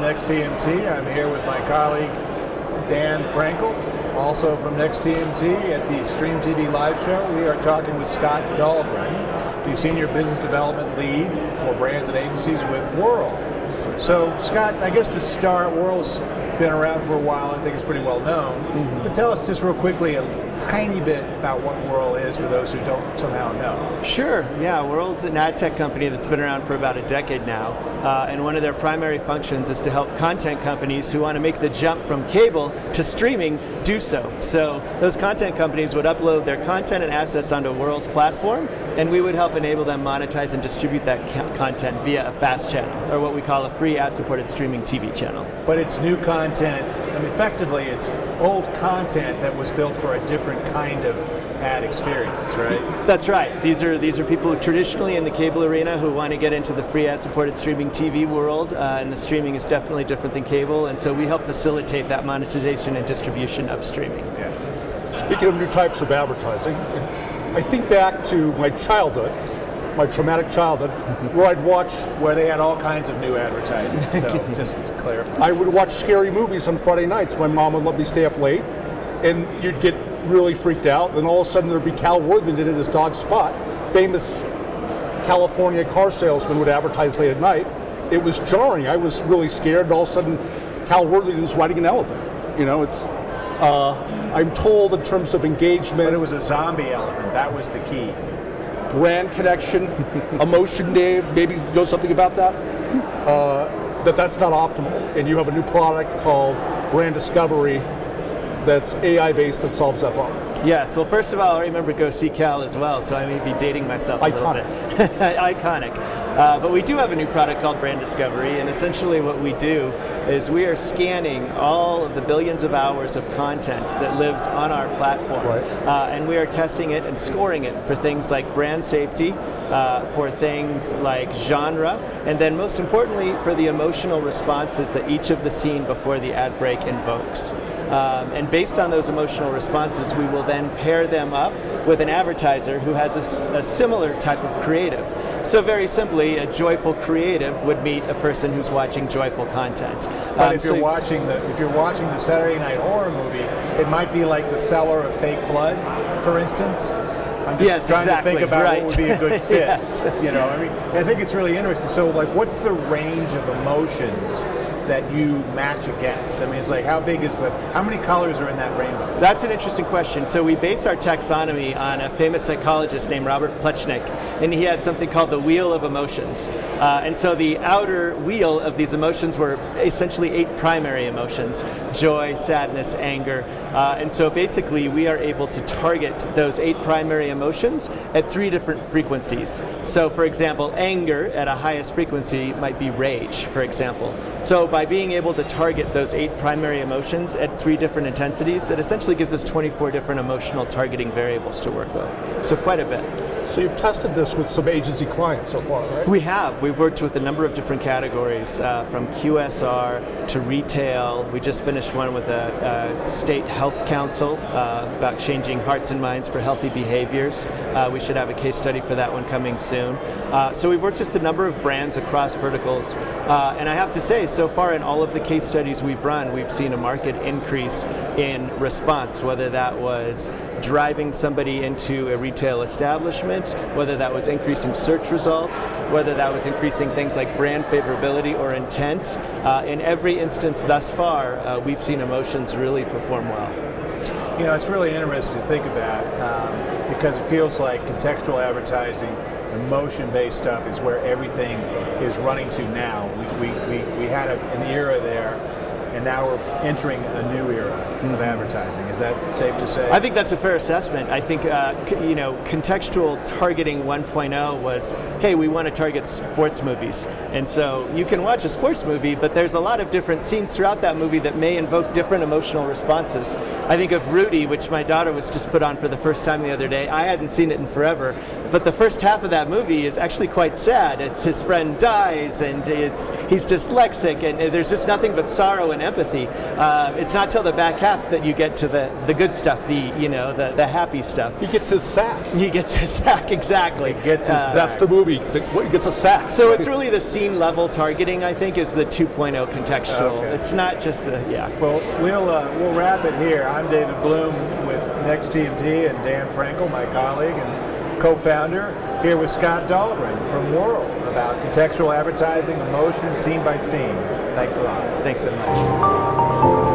Next TMT. I'm here with my colleague Dan Frankel, also from Next TMT at the Stream TV Live Show. We are talking with Scott Dahlgren, the Senior Business Development Lead for Brands and Agencies with Wurl. So Scott, I guess to start, Wurl's been around for a while. I think it's pretty well known. But tell us just real quickly a tiny bit about what Wurl is for those who don't somehow know. Sure, yeah, Wurl's an ad tech company that's been around for about a decade now, and one of their primary functions is to help content companies who want to make the jump from cable to streaming do so. So those content companies would upload their content and assets onto Wurl's platform, and we would help enable them monetize and distribute that content via a fast channel, or what we call a free ad-supported streaming TV channel. But it's new content. I mean, effectively, it's old content that was built for a different kind of ad experience, right? That's right. These are people traditionally in the cable arena who want to get into the free ad-supported streaming TV world, and the streaming is definitely different than cable, and so we help facilitate that monetization and distribution of streaming. Yeah. Speaking of new types of advertising, I think back to my childhood, my traumatic childhood, where I'd watch... Where they had all kinds of new advertising, so just to clarify. I would watch scary movies on Friday nights. My mom would let me stay up late, and you'd get really freaked out, and all of a sudden there'd be Cal Worthington in his dog Spot, famous California car salesman, would advertise late at night. It was jarring. I was really scared, and all of a sudden Cal Worthington was riding an elephant. You know, it's... I'm told in terms of engagement... But it was a zombie elephant. That was the key. Brand connection, emotion, Dave, maybe you know something about that? That's not optimal. And you have a new product called BrandDiscovery that's AI-based that solves that problem. Yes, well, first of all, I remember Go See Cal as well, so I may be dating myself a little bit. Iconic. But we do have a new product called BrandDiscovery, and essentially what we do is we are scanning all of the billions of hours of content that lives on our platform, and we are testing it and scoring it for things like brand safety, for things like genre, and then most importantly for the emotional responses that each of the scene before the ad break invokes. And based on those emotional responses, we will then pair them up with an advertiser who has a similar type of creative. So very simply, a joyful creative would meet a person who's watching joyful content. But if you're watching the Saturday Night Horror movie, it might be like the seller of fake blood, for instance. I'm just trying to think about what would be a good fit. Yes. You know, I mean, I think it's really interesting. So, like, what's the range of emotions that you match against? I mean, it's like, how many colors are in that rainbow? That's an interesting question. So we base our taxonomy on a famous psychologist named Robert Plutchik, and he had something called the Wheel of Emotions. And so the outer wheel of these emotions were essentially 8 primary emotions: joy, sadness, anger. And so basically we are able to target those 8 primary emotions at 3 different frequencies. So for example, anger at a highest frequency might be rage, for example. So by being able to target those 8 primary emotions at 3 different intensities, it essentially gives us 24 different emotional targeting variables to work with. So quite a bit. So you've tested this with some agency clients so far, right? We have. We've worked with a number of different categories, from QSR to retail. We just finished one with a state health council about changing hearts and minds for healthy behaviors. We should have a case study for that one coming soon. So we've worked with a number of brands across verticals. And I have to say, so far in all of the case studies we've run, we've seen a marked increase in response, whether that was driving somebody into a retail establishment, whether that was increasing search results, whether that was increasing things like brand favorability or intent. In every instance thus far, we've seen emotions really perform well. You know, it's really interesting to think about because it feels like contextual advertising, emotion-based stuff is where everything is running to now. We had an era there, and now we're entering a new era of advertising. Is that safe to say? I think that's a fair assessment. I think contextual targeting 1.0 was, hey, we want to target sports movies. And so you can watch a sports movie, but there's a lot of different scenes throughout that movie that may invoke different emotional responses. I think of Rudy, which my daughter was just put on for the first time the other day. I hadn't seen it in forever, but the first half of that movie is actually quite sad. It's his friend dies, and he's dyslexic, and there's just nothing but sorrow and empathy. It's not till the back half that you get to the good stuff, the happy stuff. He gets his sack. He gets his sack, exactly. That's the movie. He gets a sack. So it's really the scene level targeting, I think, is the 2.0 contextual. Okay. It's not just Well, we'll wrap it here. I'm David Bloom with Next TMT and Dan Frankel, my colleague and co-founder, here with Scott Dahlgren from Wurl about contextual advertising, emotion, scene by scene. Thanks a lot. Thanks so much.